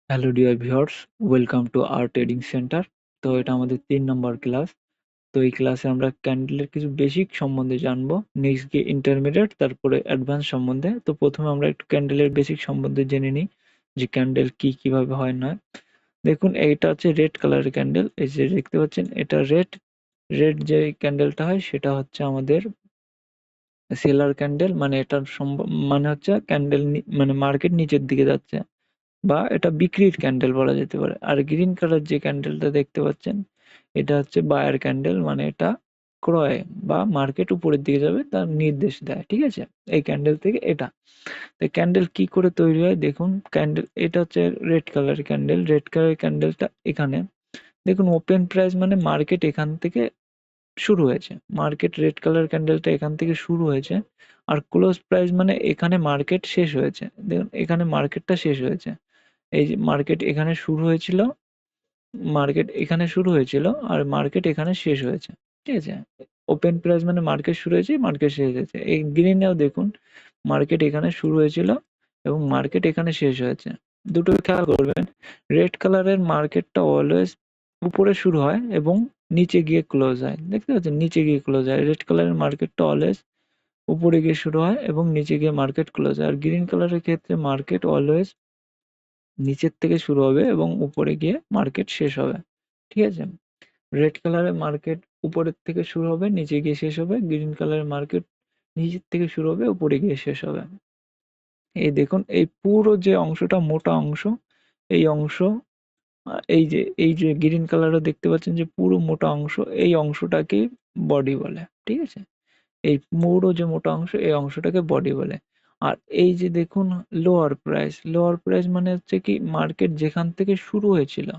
Hello dear viewers, welcome to our trading centre. তো এটা আমাদের 3 নম্বর ক্লাস। তো এই ক্লাসে আমরা ক্যান্ডেলের কিছু বেসিক সম্বন্ধে জানবো, নেক্সট গিয়ে ইন্টারমিডিয়েট, তারপরে অ্যাডভান্স সম্বন্ধে। তো প্রথমে আমরা একটু ক্যান্ডেলের বেসিক সম্বন্ধে জেনে নিই যে ক্যান্ডেল কি কিভাবে হয় না। দেখুন, এইটা হচ্ছে রেড কালারের ক্যান্ডেল। এই যে দেখতে পাচ্ছেন, এটা রেড। রেড যে ক্যান্ডেলটা হয় সেটা হচ্ছে আমাদের সেলার ক্যান্ডেল, মানে এটার মানে হচ্ছে ক্যান্ডেল মানে মার্কেট নিচের দিকে যাচ্ছে, বা এটা বিক্রির ক্যান্ডেল বলা যেতে পারে। আর গ্রিন কালার যে ক্যান্ডেলটা দেখতে পাচ্ছেন, এটা হচ্ছে বায়ার ক্যান্ডেল, মানে এটা ক্রয় বা মার্কেট উপরের দিকে যাবে তার নির্দেশ দেয়। ঠিক আছে, এই ক্যান্ডেল থেকে এটা। তো ক্যান্ডেল কি করে তৈরি হয় দেখুন। ক্যান্ডেল, এটা হচ্ছে red colour candle. Red colour ক্যান্ডেলটা এখানে দেখুন, ওপেন প্রাইস মানে মার্কেট এখান থেকে শুরু হয়েছে। মার্কেট রেড কালার ক্যান্ডেলটা এখান থেকে শুরু হয়েছে। আর ক্লোজ প্রাইস মানে এখানে মার্কেট শেষ হয়েছে। দেখুন, এখানে মার্কেটটা শেষ হয়েছে। এই যে মার্কেট এখানে শুরু হয়েছিল, মার্কেট এখানে শুরু হয়েছিল, আর মার্কেট এখানে শেষ হয়েছে। ঠিক আছে, ওপেন প্রাইস মানে মার্কেট শুরু হয়েছে, মার্কেট শেষ হয়েছে। এই গ্রিনেও দেখুন, মার্কেট এখানে শুরু হয়েছিল এবং মার্কেট এখানে শেষ হয়েছে। দুটো খেয়াল করবেন, রেড কালারের মার্কেটটা অলওয়েজ উপরে শুরু হয় এবং নিচে গিয়ে ক্লোজ হয়। দেখতে পাচ্ছেন, নিচে গিয়ে ক্লোজ হয়। রেড কালারের মার্কেটটা অলওয়েজ উপরে গিয়ে শুরু হয় এবং নিচে গিয়ে মার্কেট ক্লোজ হয়। আর গ্রিন কালারের ক্ষেত্রে মার্কেট অলওয়েজ নিচের থেকে শুরু হবে এবং উপরে গিয়ে মার্কেট শেষ হবে। ঠিক আছে, রেড কালারের মার্কেট উপরের থেকে শুরু হবে, নিচে গিয়ে শেষ হবে। গ্রিন কালারের মার্কেট নিচের থেকে শুরু হবে, উপরে গিয়ে শেষ হবে। এই দেখুন, এই পুরো যে অংশটা মোটা অংশ, এই অংশ, এই যে গ্রিন কালারও দেখতে পাচ্ছেন যে পুরো মোটা অংশ, এই অংশটাকে বডি বলে। ঠিক আছে, এই পুরো যে মোটা অংশ, এই অংশটাকে বডি বলে। আর এই যে দেখুন, লোয়ার প্রাইস, লোয়ার প্রাইস মানে হচ্ছে কি, মার্কেট যেখান থেকে শুরু হয়েছিল।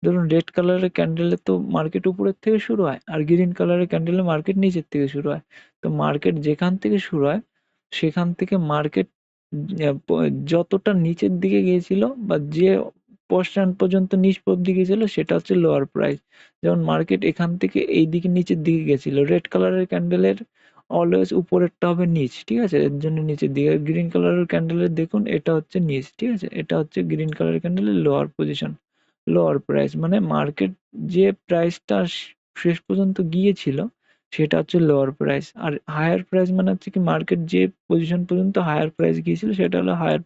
ধরুন, রেড কালারের ক্যান্ডেলে তো মার্কেট উপরের থেকে শুরু হয়, আর গ্রিন কালারের ক্যান্ডেলে মার্কেট নিচের থেকে শুরু হয়। তো মার্কেট যেখান থেকে শুরু হয়, সেখান থেকে মার্কেট যতটা নিচের দিকে গিয়েছিল, বা যে পজিশন পর্যন্ত নিচ অব্দি গিয়েছিল, সেটা হচ্ছে লোয়ার প্রাইস। যেমন মার্কেট এখান থেকে এই দিকে নিচের দিকে গেছিল, রেড কালারের ক্যান্ডেলের অলওয়েজ উপরেরটা হবে নিচ। ঠিক আছে, এর জন্য নিচের দিকে। গ্রিন কালারের ক্যান্ডেলের দেখুন, এটা হচ্ছে নিচ। ঠিক আছে, এটা হচ্ছে গ্রিন কালারের ক্যান্ডেলের লোয়ার পজিশন, লোয়ার প্রাইস। মানে মার্কেট যে প্রাইসটা শেষ পর্যন্ত গিয়েছিল, সেটা হচ্ছে লোয়ার প্রাইস। আর হায়ার প্রাইস মানে হচ্ছে কি, মার্কেট যে পজিশন পর্যন্ত হায়ার প্রাইস গিয়েছিল, সেটা হলো হায়ার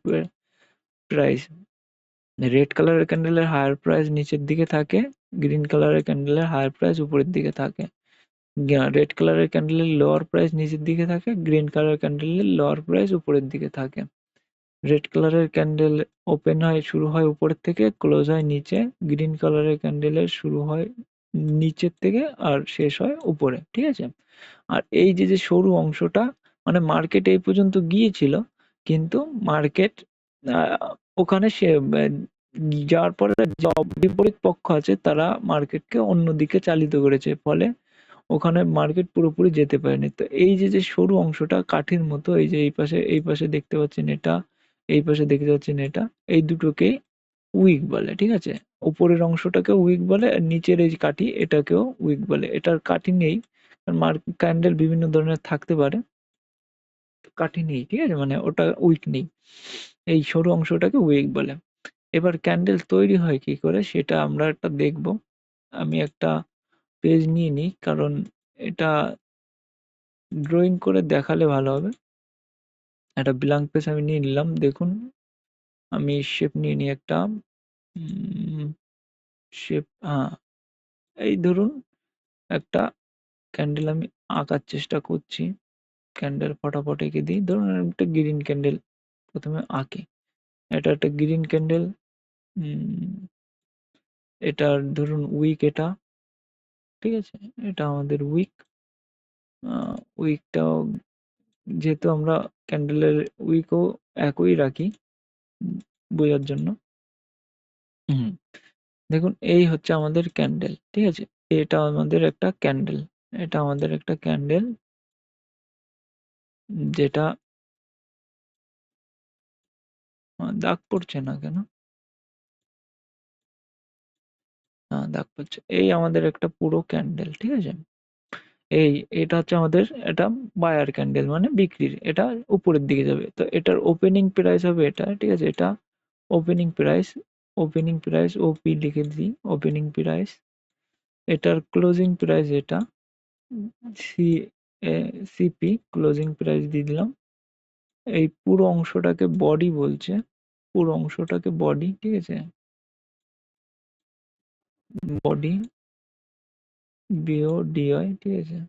প্রাইস। রেড কালারের ক্যান্ডেলের হায়ার প্রাইস নিচের দিকে থাকে, গ্রিন কালারের ক্যান্ডেলের হায়ার প্রাইস উপরের দিকে থাকে। রেড কালারের ক্যান্ডেলের লোয়ার প্রাইস নিচের দিকে থাকে, গ্রিন কালার ক্যান্ডেলের লোয়ার প্রাইস উপরের দিকে থাকে। রেড কালারের ক্যান্ডেল ওপেন হয়, শুরু হয় উপরের থেকে, ক্লোজ হয় নিচে। গ্রিন কালারের ক্যান্ডেলের শুরু হয় নিচের থেকে আর শেষ হয় উপরে। ঠিক আছে, আর এই যে যে সরু অংশটা, মানে মার্কেট এই পর্যন্ত গিয়েছিল, কিন্তু মার্কেট ওখানে সে যাওয়ার পরে যে বিপরীত পক্ষ আছে, তারা মার্কেটকে অন্যদিকে চালিত করেছে, ফলে ওখানে মার্কেট পুরোপুরি যেতে পারেনি। তো এই যে যে সরু অংশটা কাঠির মতো, এই যে এই পাশে দেখতে পাচ্ছেন এটা, এই পাশে দেখতে পাচ্ছেন এটা, এই দুটোকেই উইক বলে। ঠিক আছে, উপরের অংশটাকেও উইক বলে, আর নিচের এই যে কাঠি, এটাকেও উইক বলে। এটার কাঠি নেই, কারণ ক্যান্ডেল বিভিন্ন ধরনের থাকতে পারে, কাঠি নেই। ঠিক আছে, মানে ওটা উইক নেই, এই সরু অংশটাকে উইক বলে। এবার ক্যান্ডেল তৈরি হয় কি করে সেটা আমরা একটা দেখব। আমি একটা পেজ নিয়ে নিই, কারণ এটা ড্রয়িং করে দেখালে ভালো হবে। একটা ব্ল্যাঙ্ক পেজ আমি নিয়ে নিলাম। দেখুন, আমি শেপ নিয়ে নিই একটা। শেপ, হ্যাঁ, এই ধরুন একটা ক্যান্ডেল আমি আঁকার চেষ্টা করছি। ক্যান্ডেল ফটাফট এঁকে দিই। ধরুন, আমি একটা গ্রিন ক্যান্ডেল প্রথমে আঁকি। এটা একটা গ্রিন ক্যান্ডেল। এটার ধরুন উইক এটা। ঠিক আছে, এটা আমাদের উইক। উইকটাও, যেহেতু আমরা ক্যান্ডেলের উইকও একই রাখি বোঝার জন্য। হুম, দেখুন, এই হচ্ছে আমাদের ক্যান্ডেল। ঠিক আছে, এটা আমাদের একটা ক্যান্ডেল, এটা আমাদের একটা ক্যান্ডেল, যেটা দাগ পড়ছে না কেন? দাগ পড়ছে। এই আমাদের একটা পুরো ক্যান্ডেল। ঠিক আছে, এটা হচ্ছে আমাদের, এটা বায়ার ক্যান্ডেল, মানে বিক্রির, এটা উপরের দিকে যাবে। তো এটার ওপেনিং প্রাইস হবে এটা। ঠিক আছে, এটা ওপেনিং প্রাইস। ওপেনিং প্রাইস ওপি লিখে দিই, ওপেনিং প্রাইস, এটার ক্লোজিং প্রাইস এটা সি সিপি, ক্লোজিং প্রাইস দিয়ে দিলাম। এই পুরো অংশটাকে বডি বলছে, পুরো অংশটাকে বডি, ঠিক আছে, বডি, বিও ডিআই, ঠিক আছে।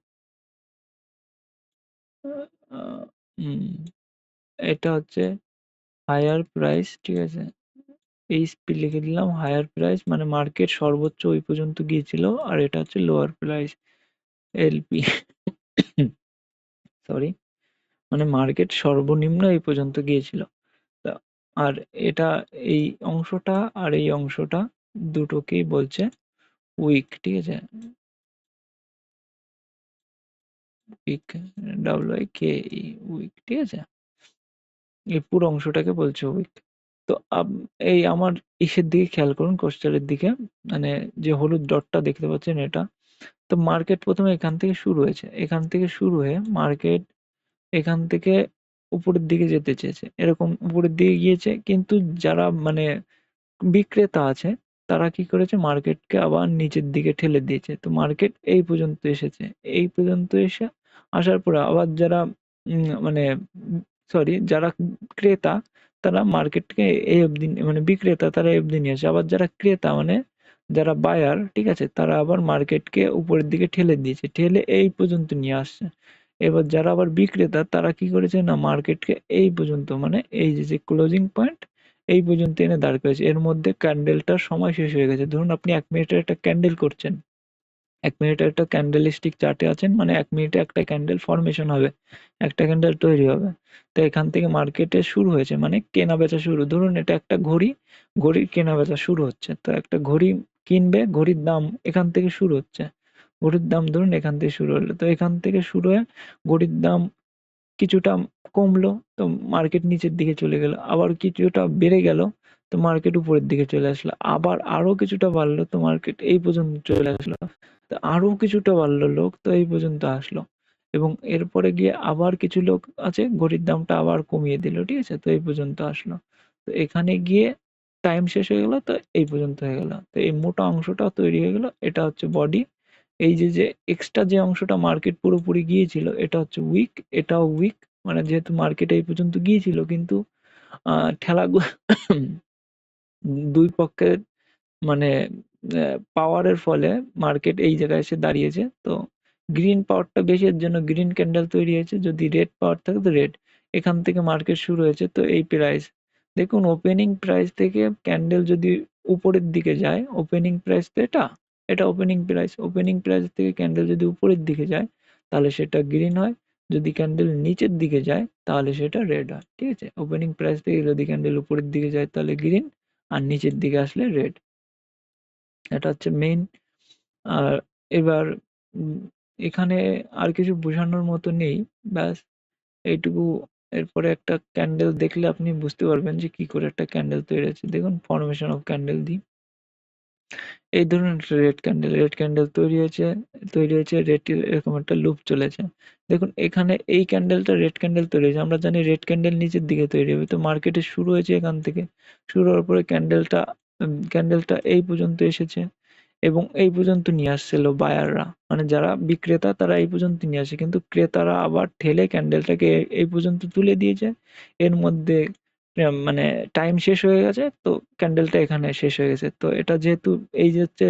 আহ, উম, এটা হচ্ছে হায়ার প্রাইস, ঠিক আছে, এইচপি লিখে দিলাম। হায়ার প্রাইস মানে মার্কেট সর্বোচ্চ ওই পর্যন্ত গিয়েছিল, আর এটা হচ্ছে লোয়ার প্রাইস, এলপি, সরি, মানে মার্কেট সর্বনিম্ন এই পর্যন্ত গিয়েছিল। তা- আর এটা, এই অংশটা আর এই অংশটা দুটোকেই বলছে উইক, ঠিক আছে, উইক, WIKE, উইক, ঠিক আছে, এই পুরো অংশটাকে বলছে উইক। তো এই আমার ইসের দিকে খেয়াল করুন, কোস্টারের দিকে, মানে যে হলুদ ডটটা দেখতে পাচ্ছেন এটা। তো মার্কেট প্রথমে এখান থেকে শুরু হয়েছে, এখান থেকে শুরু হয়ে মার্কেট এখান থেকে উপরের দিকে যেতে চেয়েছে, এরকম উপরের দিকে গিয়েছে, কিন্তু যারা মানে বিক্রেতা আছে তারা কি করেছে, মার্কেটকে আবার নিচের দিকে ঠেলে দিয়েছে। তো মার্কেট এই পর্যন্ত এসেছে, এই পর্যন্ত এসে আসার পরে আবার যারা মানে সরি, যারা ক্রেতা তারা মার্কেটকে এই অবধি, মানে বিক্রেতা তারা এই অবধি নিয়ে আসে, আবার যারা ক্রেতা মানে যারা বায়ার, ঠিক আছে, তারা আবার মার্কেটকে উপরের দিকে ঠেলে দিয়েছে, ঠেলে এই পর্যন্ত নিয়ে আসছে। এবার যারা আবার বিক্রেতা তারা কি করেছে না, মার্কেটকে এই পর্যন্ত, মানে এই যে ক্লোজিং পয়েন্ট এই পর্যন্ত এনে দাঁড় করেছে। এর মধ্যে ক্যান্ডেলটার সময় শেষ হয়ে গেছে। ধরুন আপনি ১ মিনিটের একটা ক্যান্ডেল করছেন। ১ মিনিটের একটা ক্যান্ডেলস্টিক চার্টে আছেন, মানে ১ মিনিটে একটা ক্যান্ডেল ফর্মেশন হবে। একটা ক্যান্ডেল তৈরি হবে। তো এখান থেকে মার্কেটে শুরু হয়েছে, মানে কেনা-বেচা শুরু। ধরুন এটা একটা ঘড়ি, ঘড়ির কেনা-বেচা শুরু হচ্ছে। তো একটা ঘড়ি কিনবে, ঘড়ির দাম এখান থেকে শুরু হচ্ছে। ঘড়ির দাম ধরুন এখান থেকে শুরু হলো। তো এখান থেকে শুরু হয়ে ঘড়ির দাম কিছুটা কমলো, তো মার্কেট নিচের দিকে চলে গেল। আবার কিছুটা বেড়ে গেল, তো মার্কেট উপরের দিকে চলে আসলো। আবার আরো কিছুটা বাড়লো, তো মার্কেট এই পর্যন্ত চলে আসলো। তো আরো কিছুটা বাড়লো লোক, তো এই পর্যন্ত আসলো। এবং এরপরে গিয়ে আবার কিছু লোক আছে, ঘড়ির দামটা আবার কমিয়ে দিল, ঠিক আছে? তো এই পর্যন্ত আসলো। তো এখানে গিয়ে টাইম শেষ হয়ে গেল, তো এই পর্যন্ত হয়ে গেল। তো এই মোটা অংশটা তৈরি হয়ে গেল, এটা হচ্ছে বডি। এই যে এক্সট্রা যে অংশটা মার্কেট পুরোপুরি গিয়েছিল এটা হচ্ছে উইক, এটাও উইক, মানে যেহেতু মার্কেট এই পর্যন্ত গিয়েছিল, কিন্তু ঠেলা দুই পক্ষের মানে পাওয়ারের ফলে মার্কেট এই জায়গায় এসে দাঁড়িয়েছে। তো গ্রিন পাওয়ারটা বেশি, এর জন্য গ্রিন ক্যান্ডেল তৈরি হয়েছে। যদি রেড পাওয়ার থাকে তো রেড। এখান থেকে মার্কেট শুরু হয়েছে, তো এই প্রাইস দেখুন, ওপেনিং প্রাইস থেকে ক্যান্ডেল যদি উপরের দিকে যায়, ওপেনিং প্রাইস তো এটা, এটা ওপেনিং প্রাইস, ওপেনিং প্রাইস থেকে ক্যান্ডেল যদি উপরের দিকে যায় তাহলে সেটা গ্রিন হয়, যদি ক্যান্ডেল নিচের দিকে যায় তাহলে সেটা রেড হয়, ঠিক আছে? ওপেনিং প্রাইস থেকে যদি ক্যান্ডেল উপরের দিকে যায় তাহলে গ্রিন, আর নিচের দিকে আসলে রেড। এটা হচ্ছে মেইন। আর এবার উম এখানে আর কিছু বোঝানোর মতো নেই। ব্যাস এইটুকু। এরপরে একটা ক্যান্ডেল দেখলে আপনি বুঝতে পারবেন যে কি করে একটা ক্যান্ডেল তৈরি হচ্ছে। দেখুন ফরমেশন অফ ক্যান্ডেল দিই। এই ধরুন একটা রেড ক্যান্ডেল, রেড ক্যান্ডেল তৈরি হয়েছে, রেড এরকম একটা লুপ চলেছে। দেখুন এখানে এই ক্যান্ডেলটা রেড ক্যান্ডেল তৈরি হয়েছে। আমরা জানি রেড ক্যান্ডেল নিচের দিকে তৈরি হবে। তো মার্কেটে শুরু হয়েছে এখান থেকে। শুরু হওয়ার পরে ক্যান্ডেলটা এই পর্যন্ত এসেছে। এবং এই পর্যন্ত নিয়ে আসছিল বায়াররা, মানে যারা বিক্রেতা তারা এই পর্যন্ত নিয়ে আসে, কিন্তু ক্রেতারা আবার ঠেলে ক্যান্ডেলটাকে এই পর্যন্ত তুলে দিয়েছে। এর মধ্যে মানে টাইম শেষ হয়ে গেছে, তো ক্যান্ডেলটা এখানে শেষ হয়ে গেছে। তো এটা যেহেতু এই যে হচ্ছে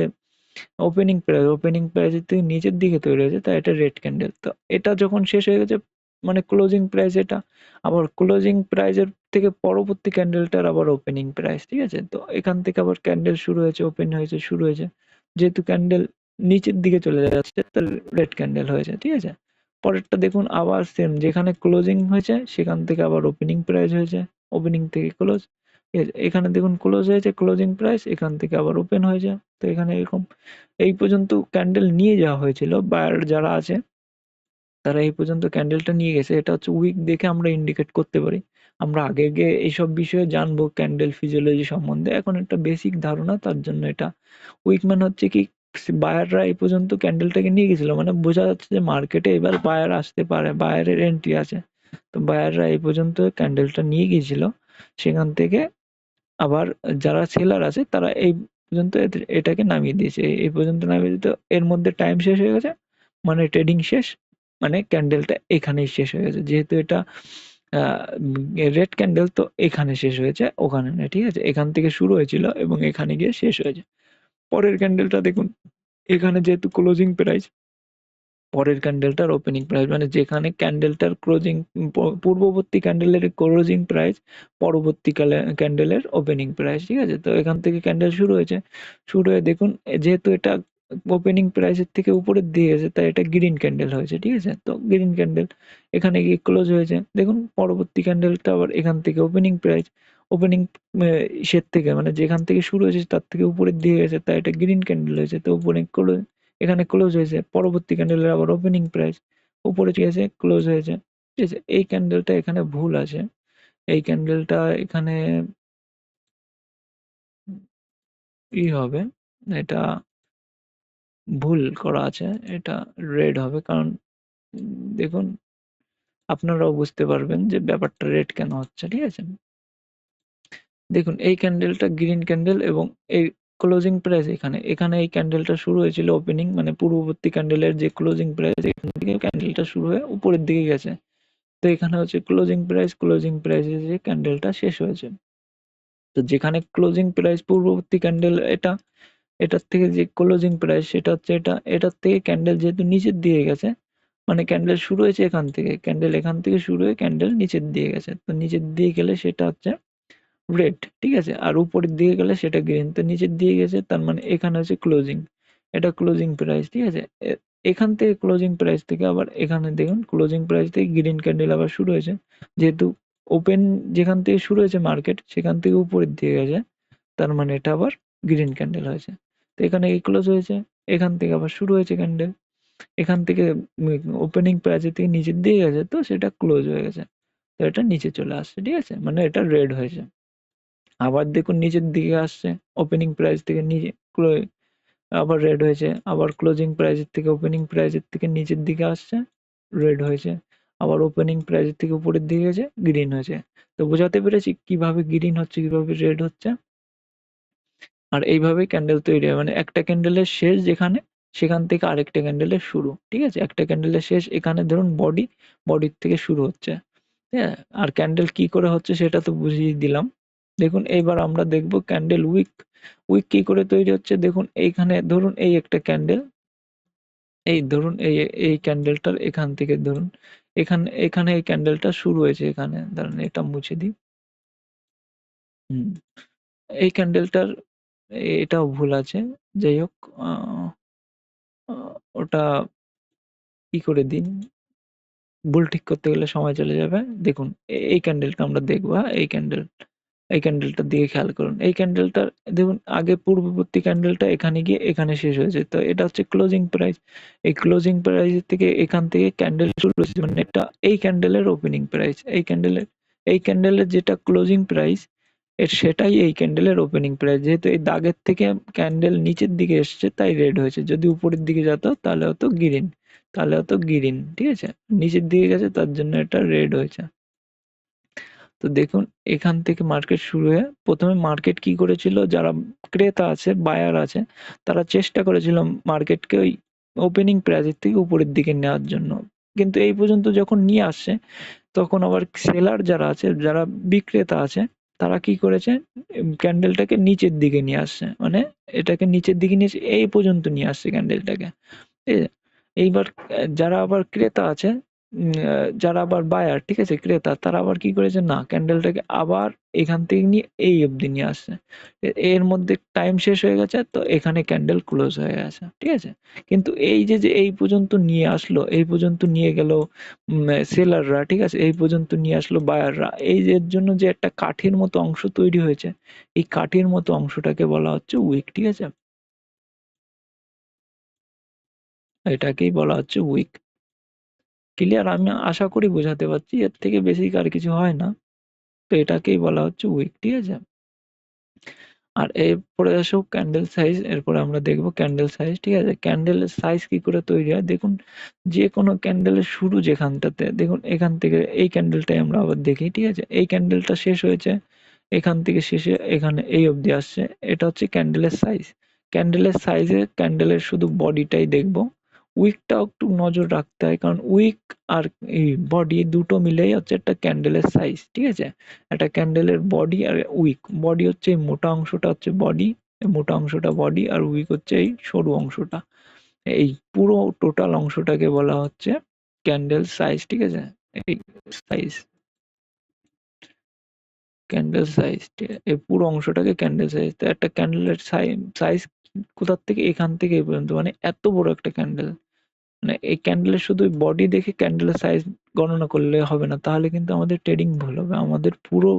ওপেনিং প্রাইস থেকে নিচের দিকে তৈরি হয়েছে, তাই এটা রেড ক্যান্ডেল। তো এটা যখন শেষ হয়ে গেছে, মানে ক্লোজিং প্রাইস এটা, আবার ক্লোজিং প্রাইসের থেকে পরবর্তী ক্যান্ডেলটার আবার ওপেনিং প্রাইস, ঠিক আছে? তো এখান থেকে আবার ক্যান্ডেল শুরু হয়েছে, ওপেন হয়েছে, শুরু হয়েছে। যেহেতু ক্যান্ডেল নিচের দিকে চলে যাচ্ছে, তার রেড ক্যান্ডেল হয়েছে, ঠিক আছে? পরেরটা দেখুন আবার সেম, যেখানে ক্লোজিং হয়েছে সেখান থেকে আবার ওপেনিং প্রাইস হয়েছে, ওপেনিং থেকে ক্লোজ, ঠিক আছে? এখানে দেখুন ক্লোজ হয়েছে, ক্লোজিং প্রাইস, এখান থেকে আবার ওপেন হয়েছে। তো এখানে এরকম এই পর্যন্ত ক্যান্ডেল নিয়ে যাওয়া হয়েছিল। বায়ার যারা আছে তারা এই পর্যন্ত ক্যান্ডেলটা নিয়ে গেছে। এটা হচ্ছে উইক দেখে আমরা ইন্ডিকেট করতে পারি। আমরা আগে গিয়ে এইসব বিষয়ে জানবো ক্যান্ডেল ফিজিওলজি সম্বন্ধে। এখন একটা বেসিক ধারণা, তার জন্য এটা উইক মানে হচ্ছে কি, বায়াররা এই পর্যন্ত ক্যান্ডেলটাকে নিয়ে গেছিল, মানে বোঝা যাচ্ছে যে মার্কেটে এবার বায়ার আসতে পারে, বায়ারের এন্ট্রি আছে। তো বায়াররা এই পর্যন্ত ক্যান্ডেলটা নিয়ে গিয়েছিল, সেখান থেকে আবার যারা সেলার আছে তারা এই পর্যন্ত এটাকে নামিয়ে দিয়েছে, এই পর্যন্ত নামিয়ে দিতে এর মধ্যে টাইম শেষ হয়ে গেছে, মানে ট্রেডিং শেষ, মানে ক্যান্ডেলটা এখানেই শেষ হয়ে গেছে, যেহেতু এটা রেড ক্যান্ডেল তো এখানে শেষ হয়েছে, ওখানে না, ঠিক আছে, এখান থেকে শুরু হয়েছিল এবং এখানে গিয়ে শেষ হয়েছে। পরের ক্যান্ডেলটা দেখুন, এখানে যেহেতু ক্লোজিং প্রাইস, পরের ক্যান্ডেলটার ওপেনিং প্রাইস, মানে যেখানে ক্যান্ডেলটার ক্লোজিং, পূর্ববর্তী ক্যান্ডেলের ক্লোজিং প্রাইস, পরবর্তী ক্যান্ডেলের ওপেনিং প্রাইস, ঠিক আছে, তো এখান থেকে ক্যান্ডেল শুরু হয়েছে, শুরু হয়ে দেখুন যেহেতু এটা ওপেনিং প্রাইসের থেকে উপরের দিকে গেছে তাই এটা গ্রিন ক্যান্ডেল হয়েছে, ঠিক আছে, তো গ্রিন ক্যান্ডেল এখানে গিয়ে ক্লোজ হয়েছে, দেখুন পরবর্তী ক্যান্ডেলটা আবার এখান থেকে ওপেনিং প্রাইস, ওপেনিং ইসের থেকে মানে যেখান থেকে শুরু হয়েছে তার থেকে উপরের দিকে গেছে তাই এটা গ্রিন ক্যান্ডেল হয়েছে, তো উপরে ক্লোজ, এখানে ক্লোজ হয়েছে, পরবর্তী ক্যান্ডেলের আবার ওপেনিং প্রাইস, উপরে ঠিক আছে ক্লোজ হয়েছে, ঠিক আছে, এই ক্যান্ডেলটা এখানে ভুল আছে, এই ক্যান্ডেলটা এখানে হবে, এটা ভুল করা আছে, এটা রেড হবে, কারণ দেখুন আপনারাও বুঝতে পারবেন যে ব্যাপারটা রেড কেন হচ্ছে, ঠিক আছে, দেখুন এই ক্যান্ডেলটা গ্রিন ক্যান্ডেল এবং এই ক্লোজিং প্রাইস এখানে, এখানে এই ক্যান্ডেলটা শুরু হয়েছিল ওপেনিং, মানে পূর্ববর্তী ক্যান্ডেলের যে ক্লোজিং প্রাইস এখান থেকে ক্যান্ডেলটা শুরু হয়ে উপরের দিকে গেছে, তো এখানে হচ্ছে ক্লোজিং প্রাইস, ক্লোজিং প্রাইসে যে ক্যান্ডেলটা শেষ হয়েছে, তো যেখানে ক্লোজিং প্রাইস পূর্ববর্তী ক্যান্ডেল এটা, এটার থেকে যে ক্লোজিং প্রাইস সেটা হচ্ছে এটা, এটার থেকে ক্যান্ডেল যেহেতু নিচের দিকে গেছে, মানে ক্যান্ডেল শুরু হয়েছে এখান থেকে, ক্যান্ডেল এখান থেকে শুরু হয়ে ক্যান্ডেল নিচের দিকে গেছে, তো নিচের দিকে গেলে সেটা হচ্ছে রেড, ঠিক আছে, আর উপরের দিকে গেলে সেটা গ্রিন, তো নিচের দিকে গেছে তার মানে এখানে হচ্ছে ক্লোজিং, এটা ক্লোজিং প্রাইস, ঠিক আছে, এখান থেকে ক্লোজিং প্রাইস থেকে আবার এখানে দেখুন ক্লোজিং প্রাইস থেকে গ্রিন ক্যান্ডেল আবার শুরু হয়েছে, যেহেতু ওপেন যেখান থেকে শুরু হয়েছে মার্কেট সেখান থেকে উপরের দিকে গেছে, তার মানে এটা আবার গ্রিন ক্যান্ডেল হয়েছে, তো এখানে এই ক্লোজ হয়েছে, এখান থেকে আবার শুরু হয়েছে ক্যান্ডেল, এখান থেকে ওপেনিং প্রাইস থেকে নিচের দিকে গেছে, তো সেটা ক্লোজ হয়ে গেছে, তো এটা নিচে চলে আসছে, ঠিক আছে, মানে এটা রেড হয়েছে, আবার দেখুন নিচের দিকে আসছে, ওপেনিং প্রাইস থেকে নিচে আবার রেড হয়েছে, আবার ক্লোজিং প্রাইসের থেকে ওপেনিং প্রাইসের থেকে নিচের দিকে আসছে, রেড হয়েছে, আবার ওপেনিং প্রাইসের থেকে উপরের দিকে গেছে, গ্রিন হয়েছে, তো বোঝাতে পেরেছি কিভাবে গ্রিন হচ্ছে কিভাবে রেড হচ্ছে, আর এইভাবেই ক্যান্ডেল তৈরি হয়, মানে একটা ক্যান্ডেলের শেষ যেখানে সেখান থেকে আরেকটা ক্যান্ডেলের শুরু, ঠিক আছে, একটা ক্যান্ডেলের শেষ এখানে ধরুন বডি, বডির থেকে শুরু হচ্ছে, হ্যাঁ, আর ক্যান্ডেল কি করে হচ্ছে সেটা তো বুঝিয়ে দিলাম, দেখুন এইবার আমরা দেখব ক্যান্ডেল উইক, উইক কি করে তৈরি হচ্ছে, দেখুন এইখানে ধরুন এই একটা ক্যান্ডেল, এই ধরুন এই ক্যান্ডেলটার এখান থেকে ধরুন এখানে এখানে এই ক্যান্ডেলটা শুরু হয়েছে, এখানে দাঁড়ান এটা মুছে দিই, হুম, এই ক্যান্ডেলটার এটাও ভুল আছে, যাই হোক ওটা কি করে দিন, ভুল ঠিক করতে গেলে সময় চলে যাবে, দেখুন এই ক্যান্ডেলটা আমরা দেখবো, হ্যাঁ, এই ক্যান্ডেল, এই ক্যান্ডেলটার দিকে খেয়াল করুন, এই ক্যান্ডেলটা দেখুন আগে পূর্ববর্তী ক্যান্ডেলটা এখানে গিয়ে এখানে শেষ হয়েছে, তো এটা হচ্ছে ক্লোজিং প্রাইস, এই ক্লোজিং প্রাইস থেকে এখান থেকে ক্যান্ডেল শুরু হয়েছে, মানে এটা এই ক্যান্ডেলের ওপেনিং প্রাইস, এই ক্যান্ডেলের যেটা ক্লোজিং প্রাইস এর সেটাই এই ক্যান্ডেলের ওপেনিং প্রাইস, যেহেতু এই দাগের থেকে ক্যান্ডেল নিচের দিকে এসছে তাই রেড হয়েছে, যদি উপরের দিকে যেত তাহলে হতো গ্রিন, তাহলে হতো গ্রিন, ঠিক আছে, নিচের দিকে গেছে তার জন্য এটা রেড হয়েছে, তো দেখুন এখান থেকে মার্কেট শুরু হয়ে প্রথমে মার্কেট কি করেছিল, যারা ক্রেতা আছে বায়ার আছে তারা চেষ্টা করেছিল মার্কেটকে ওই ওপেনিং প্রাইসের থেকে উপরের দিকে নেওয়ার জন্য, কিন্তু এই পর্যন্ত যখন নিয়ে আসছে তখন আবার সেলার যারা আছে, যারা বিক্রেতা আছে তারা কি করেছে, ক্যান্ডেলটাকে নিচের দিকে নিয়ে আসছে, মানে এটাকে নিচের দিকে নিয়ে এসে এই পর্যন্ত নিয়ে আসছে ক্যান্ডেলটাকে, ঠিক আছে? এইবার যারা আবার ক্রেতা আছে, যারা আবার বায়ার, ঠিক আছে? ক্রেতা তারা আবার কি করেছে, না ক্যান্ডেলটাকে আবার এখান থেকে নিয়ে এই অবধি নিয়ে আসছে। এর মধ্যে টাইম শেষ হয়ে গেছে, তো এখানে ক্যান্ডেল ক্লোজ হয়ে গেছে, ঠিক আছে? কিন্তু এই যে এই পর্যন্ত নিয়ে আসলো, এই পর্যন্ত নিয়ে গেল সেলাররা, ঠিক আছে? এই পর্যন্ত নিয়ে আসলো বায়াররা। এই যে এর জন্য যে একটা কাঠির মতো অংশ তৈরি হয়েছে, এই কাঠির মতো অংশটাকে বলা হচ্ছে উইক, ঠিক আছে? এটাকেই বলা হচ্ছে উইক। ক্লিয়ার? আমি আশা করি বোঝাতে পারছি। এর থেকে বেশি আর কিছু হয় না। তো এটাকেই বলা হচ্ছে উইক, ঠিক আছে? আর এরপরে আসো ক্যান্ডেল সাইজ, এরপরে আমরা দেখব ক্যান্ডেল সাইজ, ঠিক আছে? ক্যান্ডেলের সাইজ কি করে তৈরি হয়? দেখুন যে কোনো ক্যান্ডেলের শুরু যেখানটাতে, দেখুন এখান থেকে এই ক্যান্ডেলটাই আমরা আবার দেখি, ঠিক আছে? এই ক্যান্ডেলটা শেষ হয়েছে এখান থেকে শেষে এখানে এই অবধি আসছে। এটা হচ্ছে ক্যান্ডেলের সাইজ। ক্যান্ডেলের সাইজে ক্যান্ডেলের শুধু বডিটাই দেখবো। উইকটাও একটু নজর রাখতে হয়, কারণ উইক আর এই বডি দুটো মিলেই হচ্ছে একটা ক্যান্ডেলের সাইজ, ঠিক আছে? একটা ক্যান্ডেলের বডি আর উইক, বডি হচ্ছে এই মোটা অংশটা হচ্ছে বডি, মোটা অংশটা বডি, আর উইক হচ্ছে এই সরু অংশটা। এই পুরো টোটাল অংশটাকে বলা হচ্ছে ক্যান্ডেল সাইজ, ঠিক আছে? এই সাইজ, ক্যান্ডেল সাইজ, এই পুরো অংশটাকে ক্যান্ডেল সাইজ। তো একটা ক্যান্ডেলের সাইজ কোথার থেকে, এখান থেকে এই পর্যন্ত, মানে এত বড় একটা ক্যান্ডেল। মানে এই ক্যান্ডেলের শুধু বডি দেখে ক্যান্ডেলের সাইজ গণনা করলে হবে না, তাহলে কিন্তু আমাদের ট্রেডিং ভুল হবে। আমাদের পুরো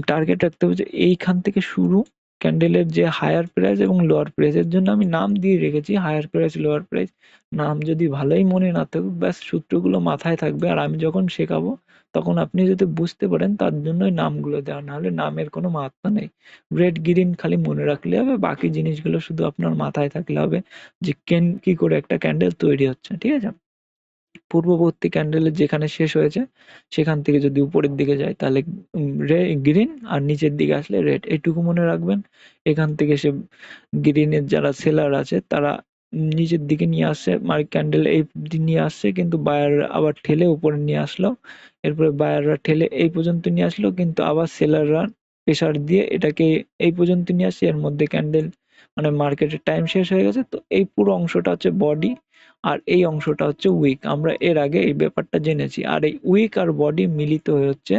টার্গেট রাখতে হবে যে এইখান থেকে শুরু, ক্যান্ডেলের যে হায়ার প্রাইস এবং লোয়ার প্রাইস, এর জন্য আমি নাম দিয়ে রেখেছি হায়ার প্রাইস লোয়ার প্রাইস। নাম যদি ভালোই মনে না থাকুক, ব্যাস সূত্রগুলো মাথায় থাকবে, আর আমি যখন শেখাবো তখন আপনি যদি বুঝতে পারেন, তার জন্যই নামগুলো দেওয়া, নাহলে নামের কোনো মাহাত্ম্য নেই। রেড গ্রিন খালি মনে রাখলে হবে, বাকি জিনিসগুলো শুধু আপনার মাথায় থাকলে হবে, যে কি করে একটা ক্যান্ডেল তৈরি হচ্ছে, ঠিক আছে? পূর্ববর্তী ক্যান্ডেলের যেখানে শেষ হয়েছে সেখান থেকে যদি উপরের দিকে যায় তাহলে গ্রিন, আর নিচের দিকে আসলে রেড, এইটুকু মনে রাখবেন। এখান থেকে সে গ্রিনের যারা সেলার আছে তারা নিচের দিকে নিয়ে আসছে, ক্যান্ডেল এই অবধি নিয়ে আসছে, কিন্তু বায়ার আবার ঠেলে উপরে নিয়ে আসলো। এরপরে বায়াররা ঠেলে এই পর্যন্ত নিয়ে আসলো, কিন্তু আবার সেলাররা প্রেসার দিয়ে এটাকে এই পর্যন্ত নিয়ে আসছে। এর মধ্যে ক্যান্ডেল মানে মার্কেটের টাইম শেষ হয়ে গেছে। তো এই পুরো অংশটা হচ্ছে বডি, আর এই অংশটা হচ্ছে উইক। আমরা এর আগে এই ব্যাপারটা জেনেছি। আর এই উইক আর বডি মিলিত হয়ে হচ্ছে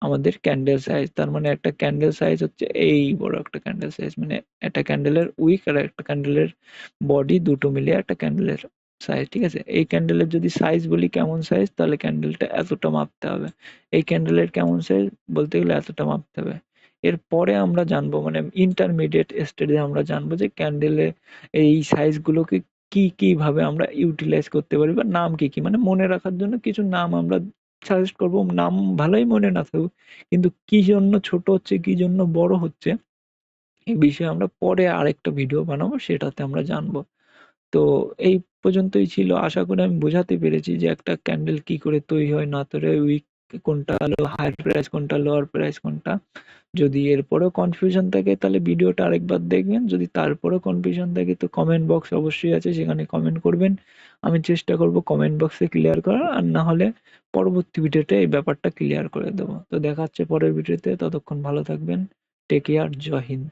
আমাদের ক্যান্ডেল সাইজ। তার মানে একটা ক্যান্ডেল সাইজ হচ্ছে এই বড় একটা ক্যান্ডেল সাইজ, মানে একটা ক্যান্ডেলের উইক আর একটা ক্যান্ডেলের বডি দুটো মিলিয়ে একটা ক্যান্ডেলের সাইজ, ঠিক আছে? এই ক্যান্ডেলের যদি সাইজ বলি কেমন সাইজ, তাহলে ক্যান্ডেলটা এতটা মাপতে হবে। এই ক্যান্ডেলের কেমন সাইজ বলতে গেলে এতটা মাপতে হবে। এরপরে আমরা জানবো, মানে ইন্টারমিডিয়েট স্টেজে আমরা জানবো যে ক্যান্ডেলে এই সাইজগুলোকে কি ভাবে আমরা ইউটিলাইজ করতে পারি, বা নাম কি মানে মনে রাখার জন্য কিছু নাম আমরা সাজেস্ট করবো। নাম ভালোই মনে না থাকুক, কিন্তু কি জন্য ছোট হচ্ছে কি জন্য বড় হচ্ছে এই বিষয়ে আমরা পরে আরেকটা ভিডিও বানাবো, সেটাতে আমরা জানবো। তো এই পর্যন্তই ছিল। আশা করি আমি বোঝাতে পেরেছি যে একটা ক্যান্ডেল কি করে তৈরি হয় না তৈরি হয়, উইক কোনটা, হায়ার প্রাইস কোনটা, লোয়ার প্রাইস কোনটা। যদি এরপরেও কনফিউশন থাকে তাহলে ভিডিওটা আরেকবার দেখবেন। যদি তারপরেও কনফিউশন থাকে তো কমেন্ট বক্স অবশ্যই আছে, সেখানে কমেন্ট করবেন। আমি চেষ্টা করব কমেন্ট বক্সে ক্লিয়ার করার, আর না হলে পরবর্তী ভিডিওতে এই ব্যাপারটা ক্লিয়ার করে দেবো। তো দেখা হচ্ছে পরের ভিডিওতে, ততক্ষণ ভালো থাকবেন। টেক কেয়ার, জয় হিন্দ।